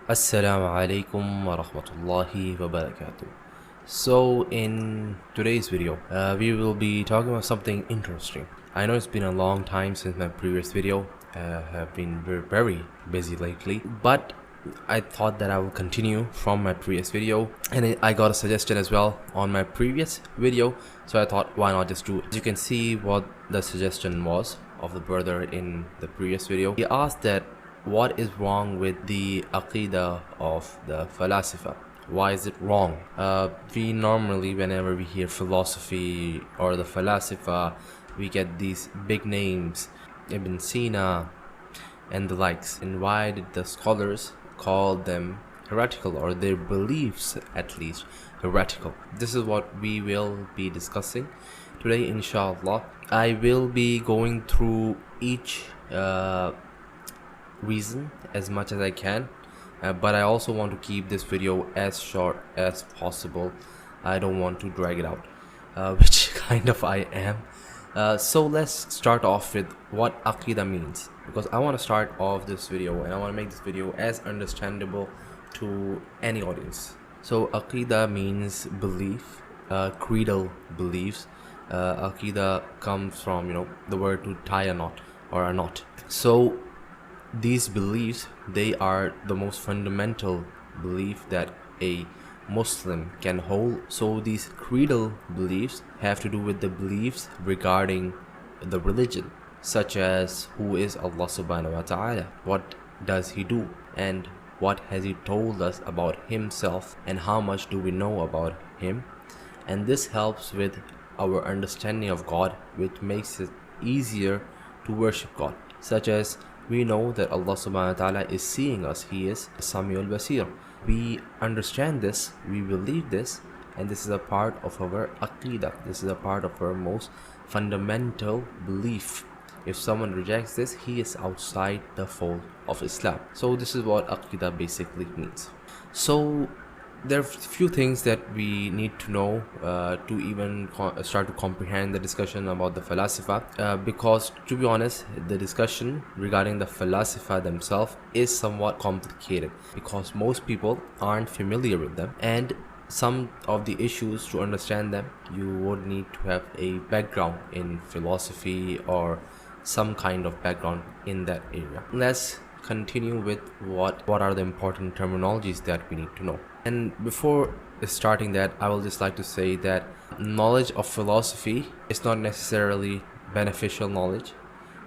Assalamu alaikum wa rahmatullahi wa barakatuh. So, in today's video, we will be talking about something interesting. I know it's been a long time since my previous video. Have been very busy lately, but I thought that I will continue from my previous video, and I got a suggestion as well on my previous video, so I thought why not just do it. As you can see what the suggestion was of the brother in the previous video. He asked that what is wrong with the Aqeedah of the Falasifa? Why is it wrong? We normally, whenever we hear philosophy or the Falasifa, we get these big names, Ibn Sina and the likes. And why did the scholars call them heretical, or their beliefs at least heretical? This is what we will be discussing today, inshallah. I will be going through each reason as much as I can, but I also want to keep this video as short as possible. I don't want to drag it out, which kind of I am. So let's start off with what Aqeedah means, because I want to start off this video and I want to make this video as understandable to any audience. So Aqeedah means belief, creedal beliefs. Aqeedah comes from the word to tie a knot or a knot. So these beliefs, they are the most fundamental belief that a Muslim can hold. So these creedal beliefs have to do with the beliefs regarding the religion, such as who is Allah subhanahu wa ta'ala, what does he do, and what has he told us about himself, and how much do we know about him. And this helps with our understanding of God, which makes it easier to worship God, such as we know that Allah subhanahu wa ta'ala is seeing us. He is Samiul Basir. We understand this, we believe this, and this is a part of our Aqeedah. This is a part of our most fundamental belief. If someone rejects this, he is outside the fold of Islam. So this is what Aqeedah basically means. So there are few things that we need to know to even start to comprehend the discussion about the Falasifa, because to be honest, the discussion regarding the Falasifa themselves is somewhat complicated, because most people aren't familiar with them, and some of the issues, to understand them, you would need to have a background in philosophy or some kind of background in that area. Let's continue with what are the important terminologies that we need to know. And before starting that, I will just like to say that knowledge of philosophy is not necessarily beneficial knowledge.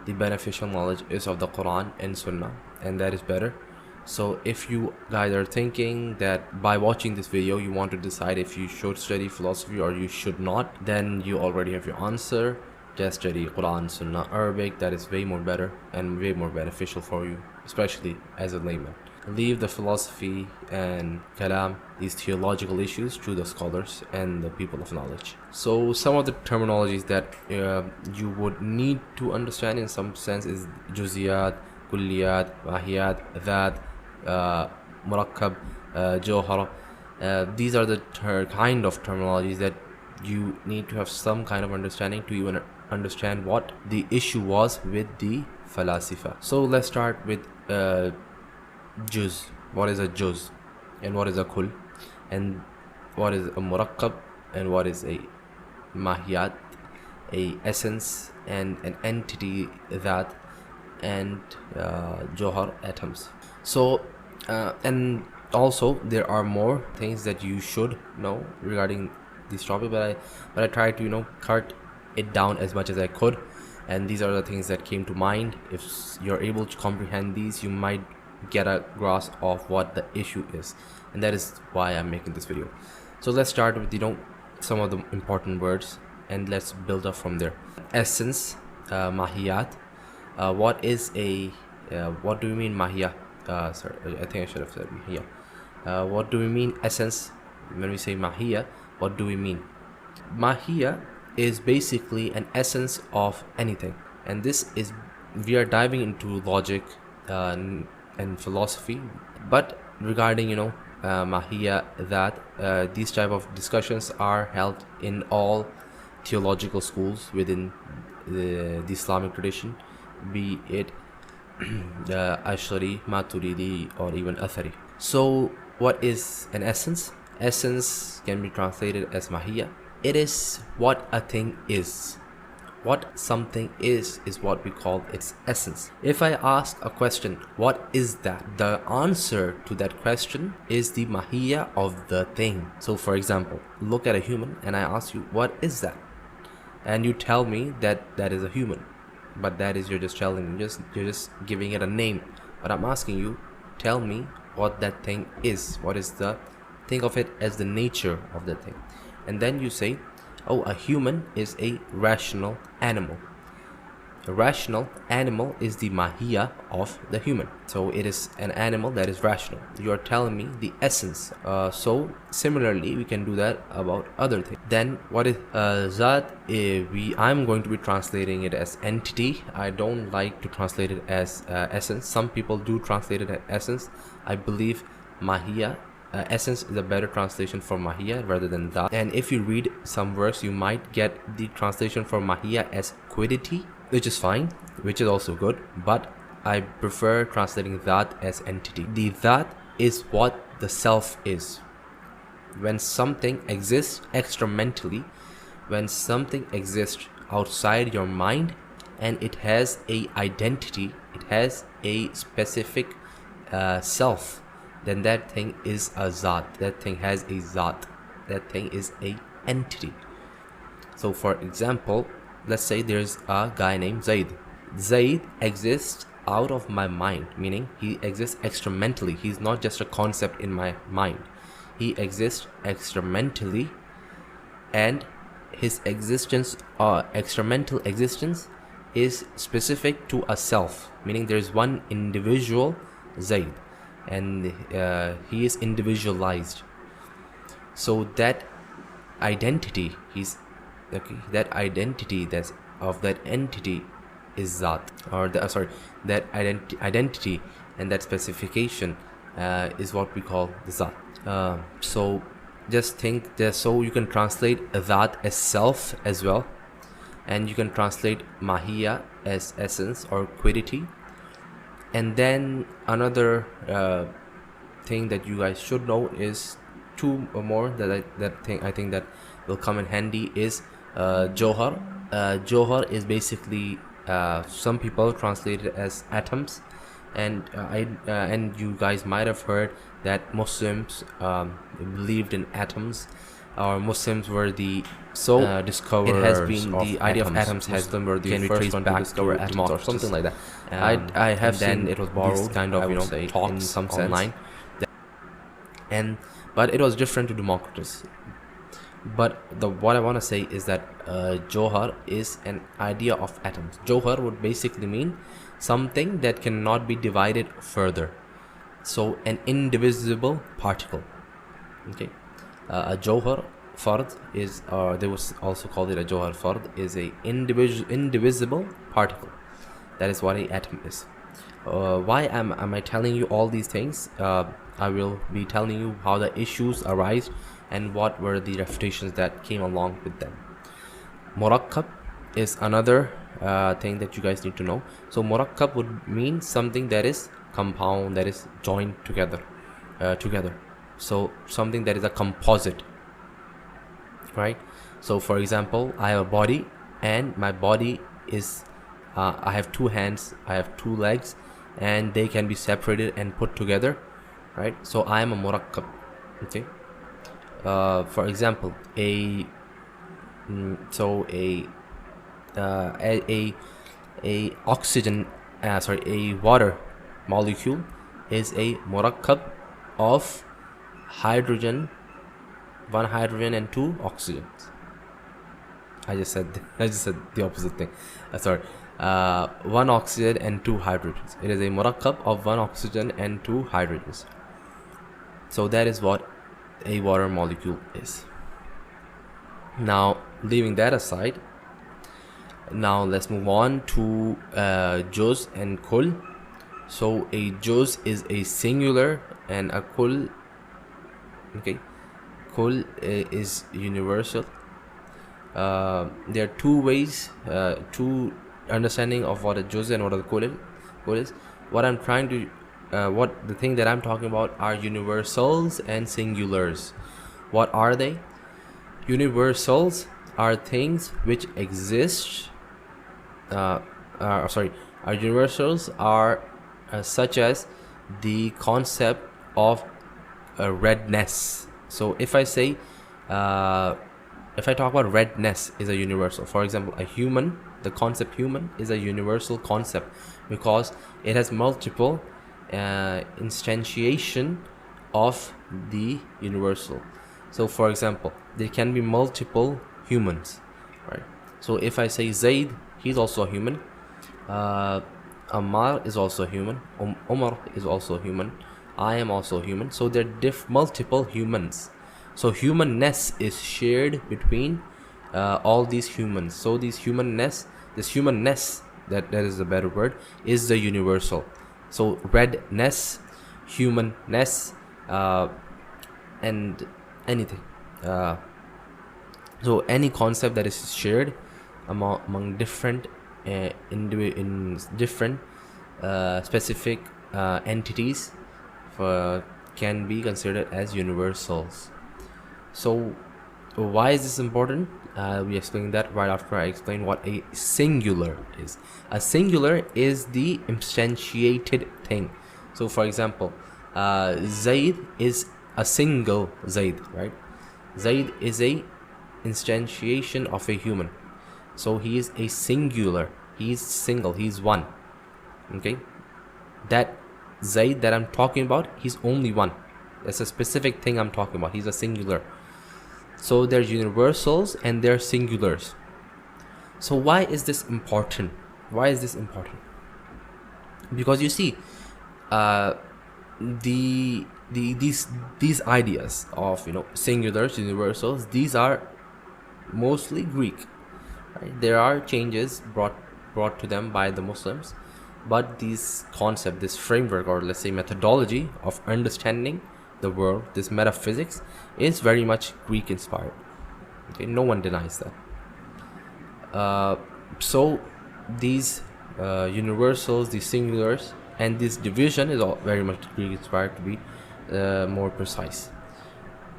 The beneficial knowledge is of the Quran and Sunnah, and that is better. So if you guys are thinking that by watching this video you want to decide if you should study philosophy or you should not, then you already have your answer. Just study Quran, Sunnah, Arabic. That is way more better and way more beneficial for you, especially as a layman. Leave the philosophy and kalam, these theological issues, to the scholars and the people of knowledge. So some of the terminologies that you would need to understand in some sense is juziyat, kulliyat, mahiyat, that, murakkab, johara. These are the kind of terminologies that you need to have some kind of understanding to even understand what the issue was with the Falasifa. So let's start with juz. What is a juz, and what is a kull, and what is a murakkab, and what is a mahiyat, a essence and an entity, that, and johar, atoms. So and also there are more things that you should know regarding this topic, but I tried to cut it down as much as I could, and these are the things that came to mind. If you're able to comprehend these, you might get a grasp of what the issue is, and that is why I'm making this video. So let's start with some of the important words, and let's build up from there. Essence, mahiyat. What is a what do we mean mahiyah? Sorry, I think I should have said mahiyah. What do we mean essence? When we say mahiyah, what do we mean? Mahiyah is basically an essence of anything, and this is, we are diving into logic and philosophy, but regarding mahiyya, that these type of discussions are held in all theological schools within the Islamic tradition, be it the Ashari, Maturidi, or even Athari. So what is an essence? Essence can be translated as Mahiyya. It is what a thing is. What something is what we call its essence. If I ask a question, what is that? The answer to that question is the Mahiyya of the thing. So for example, look at a human and I ask you, what is that? And you tell me that that is a human. But that is, you're just telling me, you're just giving it a name. But I'm asking you, tell me what that thing is. What is the, think of it as the nature of the thing. And then you say, oh, a human is a rational animal. A rational animal is the Mahiyya of the human. So it is an animal that is rational. You are telling me the essence. So similarly, we can do that about other things. Then what is Zat? I'm going to be translating it as entity. I don't like to translate it as essence. Some people do translate it as essence. I believe Mahiyya, essence is a better translation for Mahiyya rather than that. And if you read some verse, you might get the translation for Mahiyya as quiddity, which is fine, which is also good, but I prefer translating that as entity. The that is what the self is. When something exists extramentally, when something exists outside your mind and it has a identity, it has a specific self, then that thing is a zat. That thing has a zat. That thing is a entity. So for example, let's say there's a guy named Zaid. Zaid exists out of my mind, meaning he exists extramentally. He's not just a concept in my mind. He exists extramentally, and his existence, extramental existence, is specific to a self, meaning there's one individual Zaid, and he is individualized. So that identity, that identity that's of that entity is Zat, or that identity and that specification is what we call the Zat. So just think that, so you can translate Zat as self as well, and you can translate Mahiyya as essence or quiddity. And then another thing that you guys should know is two or more that I think that will come in handy is Johar. Johar is basically, some people translate it as atoms, and you guys might have heard that Muslims believed in atoms, or Muslims were the discoverers. It has been the idea of atoms has been were the first one to discover atoms or something like that. I have seen it was borrowed kind of talks in some sense online, but it was different to Democritus. But what I want to say is that Johar is an idea of atoms. Johar would basically mean something that cannot be divided further. So an indivisible particle. Okay, a Johar Fard is, or they would also call it a Johar Fard, is a indivisible particle. That is what an atom is. Why am I telling you all these things? I will be telling you how the issues arise and what were the refutations that came along with them. Murakkab is another thing that you guys need to know. So Murakkab would mean something that is compound, that is joined together. So something that is a composite, right? So for example, I have a body, and my body is I have two hands, I have two legs, and they can be separated and put together, right? So I am a Murakkab. Okay. For example, a water molecule is a Murakkab of hydrogen, one hydrogen and two oxygens. I just said the opposite thing. One oxygen and two hydrogens. It is a Murakkab of one oxygen and two hydrogens. So that is what a water molecule is. Now, leaving that aside, now let's move on to juz and kull. So a juz is a singular, and a kull, okay, kull is universal. There are two ways, two understanding of what a juz and what a kull is. what I'm trying to what the thing that I'm talking about are universals and singulars. What are they? Universals are things which exist. Sorry, our universals are such as the concept of redness. So if I say, if I talk about redness is a universal. For example, a human, the concept human is a universal concept because it has multiple instantiation of the universal. So for example, there can be multiple humans, right? So if I say Zaid, he's also a human. Ammar is also human. Umar is also human. I am also human. So there are multiple humans. So humanness is shared between all these humans. So this humanness, that is a better word, is the universal. So redness, humanness, and anything. So any concept that is shared among different in different specific entities can be considered as universals. So why is this important? We explain that right after I explain what a singular is. A singular is the instantiated thing. So for example, Zaid is a single Zaid, right? Zaid is a instantiation of a human. So he is a singular. He is single. He is one. Okay? That Zaid that I'm talking about, he's only one. That's a specific thing I'm talking about. He's a singular. So there's universals and there's singulars. So why is this important? Why is this important? Because you see, these ideas of singulars, universals, these are mostly Greek. Right? There are changes brought to them by the Muslims, but this concept, this framework, or let's say methodology of understanding the world, this metaphysics, is very much Greek inspired. Okay, no one denies that. So these universals, these singulars, and this division is all very much Greek inspired, to be more precise,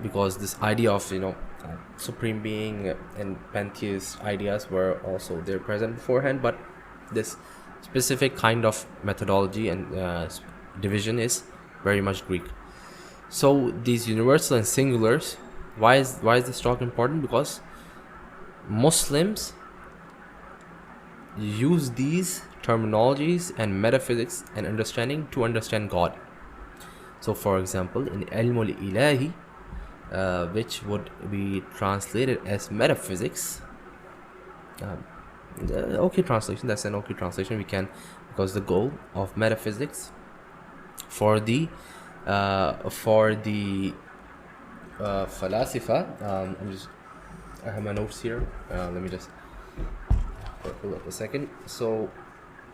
because this idea of supreme being and pantheist ideas were also there present beforehand, but this specific kind of methodology and division is very much Greek. So these universal and singulars, why is this talk important? Because Muslims use these terminologies and metaphysics and understanding to understand God. So for example, in Ilmul Ilahi, which would be translated as metaphysics, okay translation, that's an okay translation, we can, because the goal of metaphysics for the Falasifa, I have my notes here, let me just pull up a second. So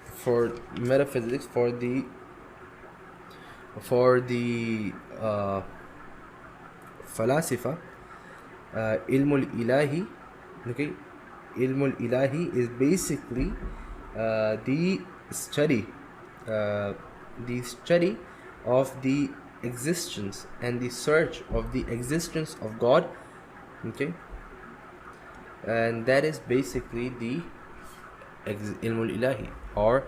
for metaphysics, for the Falasifa, Ilmul Ilahi, okay, Ilmul Ilahi is basically the study of the existence and the search of the existence of God, okay, and that is basically the Ilmul Ilahi, or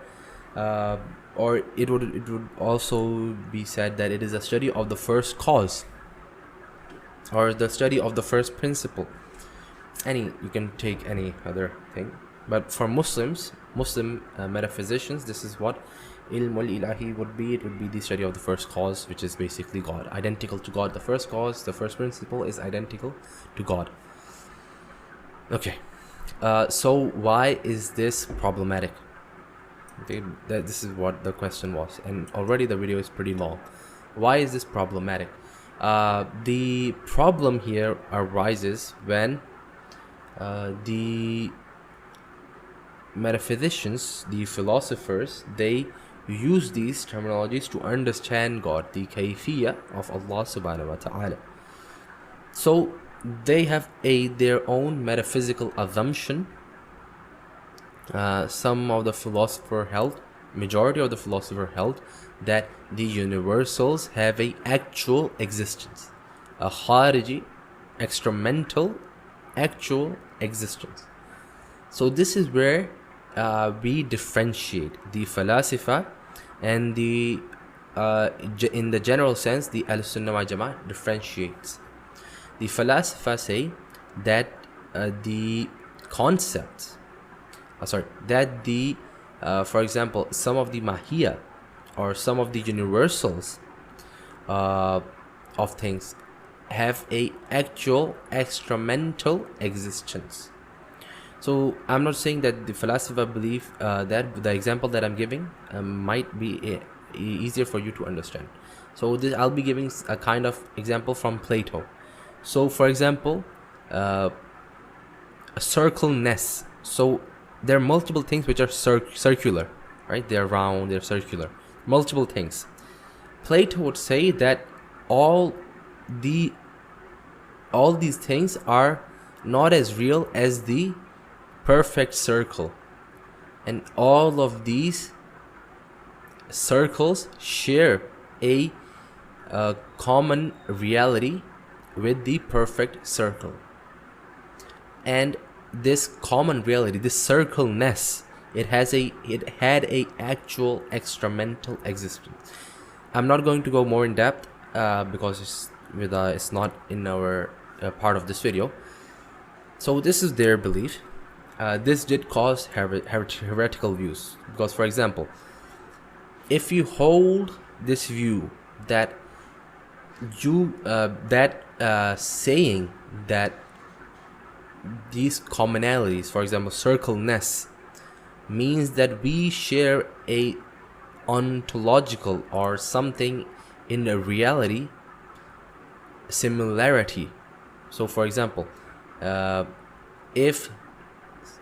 it would also be said that it is a study of the first cause, or the study of the first principle. You can take any other thing, but for Muslim metaphysicians, this is what Ilmul Ilahi would be. It would be the study of the first cause, which is basically God, identical to God. The first cause, the first principle is identical to God. Okay, so why is this problematic? Okay, this is what the question was, and already the video is pretty long. Why is this problematic? The problem here arises when the metaphysicians, the philosophers, they use these terminologies to understand God, the kayfiyah of Allah subhanahu wa ta'ala. So they have their own metaphysical assumption. Some of the philosophers held majority of the philosophers held that the universals have a actual existence, a khariji, extramental, actual existence. So this is where we differentiate the Falasifa and the in the general sense the Ahl-Sunnah wal Jama'ah differentiates. The Falasifa say that the concepts that the for example, some of the mahiyya or some of the universals of things have a actual extramental existence. So I'm not saying that the Falasifa believe that the example that I'm giving might be easier for you to understand. So this, I'll be giving a kind of example from Plato. So for example, a circleness. So there are multiple things which are circular, right? They're round, they're circular, multiple things. Plato would say that all these things are not as real as the perfect circle, and all of these circles share a common reality with the perfect circle. And this common reality, this circleness, it had a actual extramental existence. I'm not going to go more in depth because it's not in our part of this video. So this is their belief. This did cause heretical views, because for example, if you hold this view that saying that these commonalities, for example circleness, means that we share a ontological or something in a reality similarity. So for example, if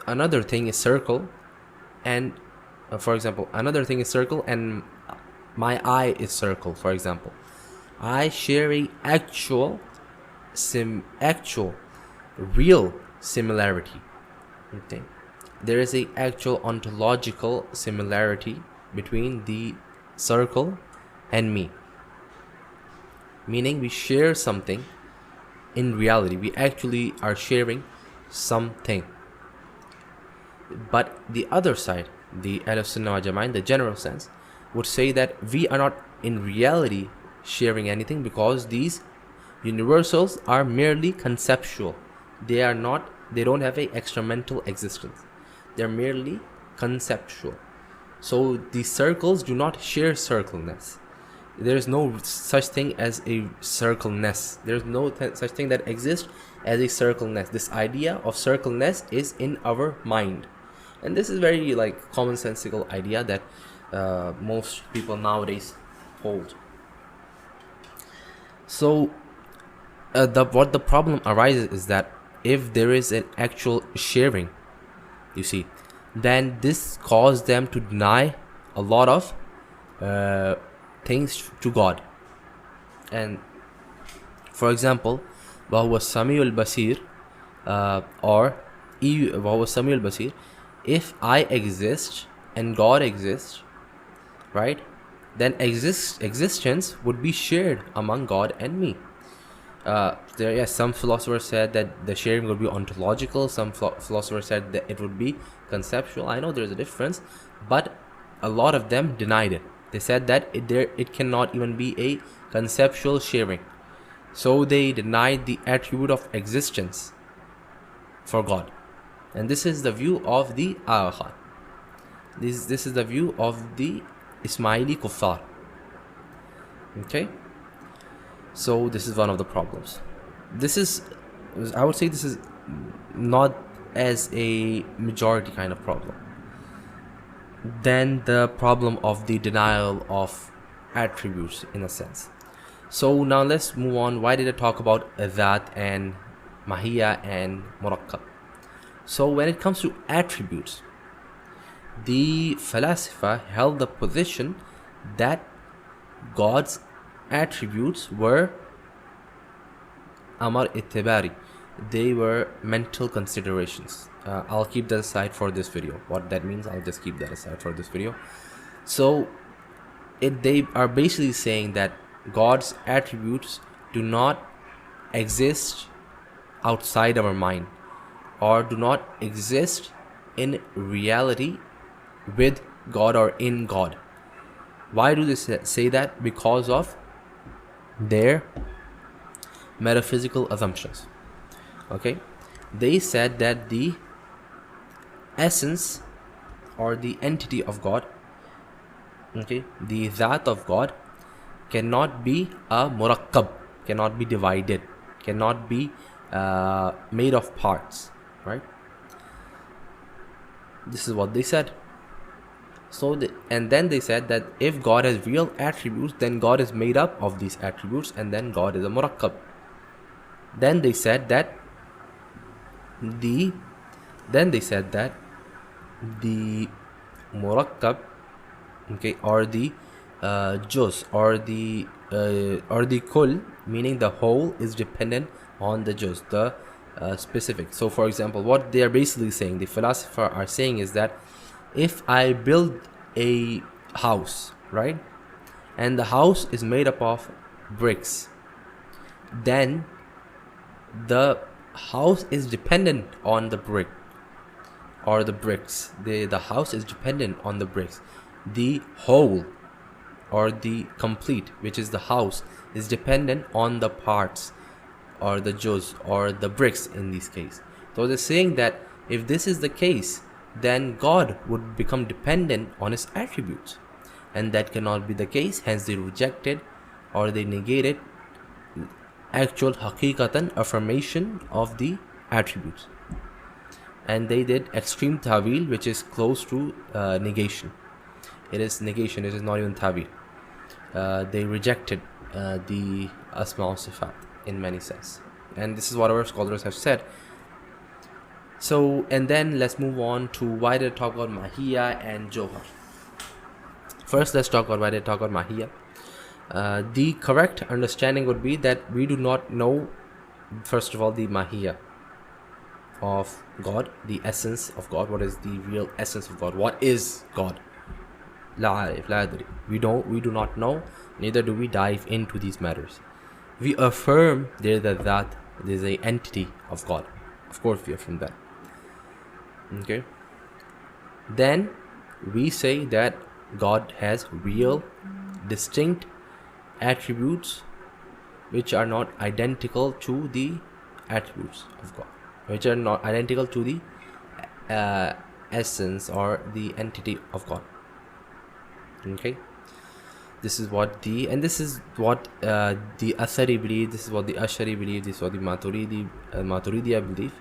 another thing is circle and for example another thing is circle and my eye is circle, for example, I share a actual real similarity. Okay, there is a actual ontological similarity between the circle and me, meaning we share something in reality. We actually are sharing something. But the other side, the Ahl-Sunnah wal Jama'ah in the general sense, would say that we are not in reality sharing anything, because these universals are merely conceptual. They don't have a extramental existence. They're merely conceptual. So the circles do not share circleness. There is no such thing as a circleness. There is no such thing that exists as a circleness. This idea of circleness is in our mind, and this is very like commonsensical idea that most people nowadays hold. So what the problem arises is that if there is an actual sharing, you see, then this caused them to deny a lot of things to God. And for example, وَهُوَ السَّمِيعُ الْبَصِيرُ or وَهُوَ السَّمِيعُ الْبَصِيرُ, if I exist and God exists, right, then existence would be shared among God and me. Some philosophers said that the sharing would be ontological. Some philosophers said that it would be conceptual. I know there's a difference, but a lot of them denied it. They said that it cannot even be a conceptual sharing. So they denied the attribute of existence for God. And this is the view of the Aqeedah. This is the view of the Ismaili Kuffar. Okay? So this is one of the problems. I would say this is not as a majority kind of problem. Then the problem of the denial of attributes in a sense. So now let's move on. Why did I talk about Dhat and Mahiyya and Murakkab? So when it comes to attributes, the Falasifa held the position that God's attributes were Amar Ittibari. They were mental considerations. I'll keep that aside for this video. What that means, I'll just keep that aside for this video. So they are basically saying that God's attributes do not exist outside our mind, or do not exist in reality with God or in God. Why do they say that? Because of their metaphysical assumptions. Okay, they said that the essence or the entity of God, okay, the Zat of God, cannot be a murakkab, cannot be divided, cannot be made of parts, right? This is what they said. So and then they said that if God has real attributes, then God is made up of these attributes, and then God is a murakkab. Then they said that the murakkab, okay, or the juz, or the kull, meaning the whole, is dependent on the juz, the specific. So for example, what they are basically saying, the philosophers are saying, is that if I build a house, right, and the house is made up of bricks, then the house is dependent on the brick or the bricks. The house is dependent on the bricks. The whole or the complete, which is the house, is dependent on the parts or the juz or the bricks in this case. So they're saying that if this is the case, then God would become dependent on his attributes, and that cannot be the case. Hence they rejected or they negated actual haqiqatan affirmation of the attributes, and they did extreme ta'wil, which is close to negation. It is negation, it is not even ta'wil. They rejected the asma wa sifat in many sense, and this is what our scholars have said. So, and then let's move on to why they talk about Mahiyya and Johar. First, let's talk about why they talk about Mahiyya. The correct understanding would be that we do not know, first of all, the Mahiyya of God, the essence of God. What is the real essence of God? What is God? La arif, la adri. We do not know, neither do we dive into these matters. We affirm there that there's an entity of God. Of course, we affirm that. Okay. Then we say that God has real, distinct attributes which are not identical to the attributes of God, which are not identical to the essence or the entity of God. Okay. This is what the Athari believe, this is what the Ashari believe, this is what the Maturidiya believe.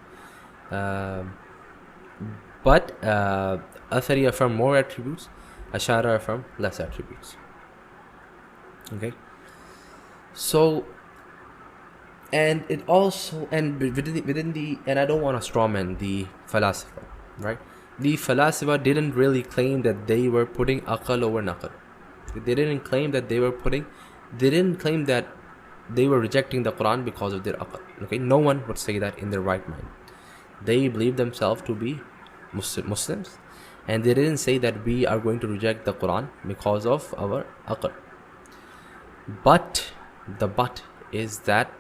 But Athari affirm more attributes, Ashara affirm less attributes. Okay. So, and it also, and within the, and I don't want to strawman the Falasifa, right? The Falasifa didn't really claim that they were putting aqal over naqal. They didn't claim that they didn't claim that they were rejecting the Quran because of their aqal. Okay, no one would say that in their right mind. They believe themselves to be Muslims, and they didn't say that we are going to reject the Quran because of our aqal. But the but is that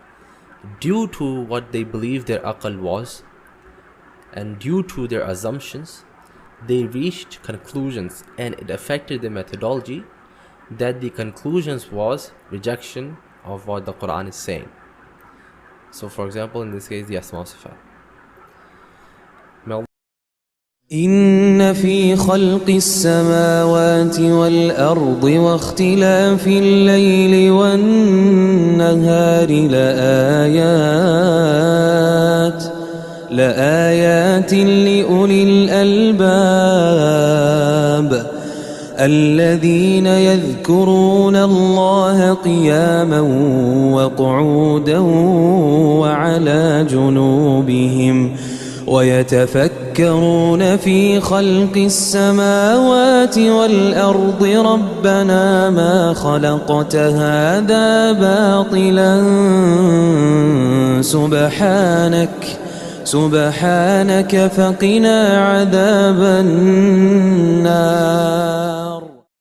due to what they believed their aqal was, and due to their assumptions, they reached conclusions, and it affected their methodology, that the conclusions was rejection of what the Quran is saying. So for example, in this case, the asma wa sifat. إن في خلق السماوات والأرض واختلاف الليل والنهار لآيات لأولي الألباب الذين يذكرون الله قياما وقعودا وعلى جنوبهم ويتفكرون في خلق السماوات والأرض ربنا ما خلقت هذا باطلا سبحانك فقنا عذاب النار.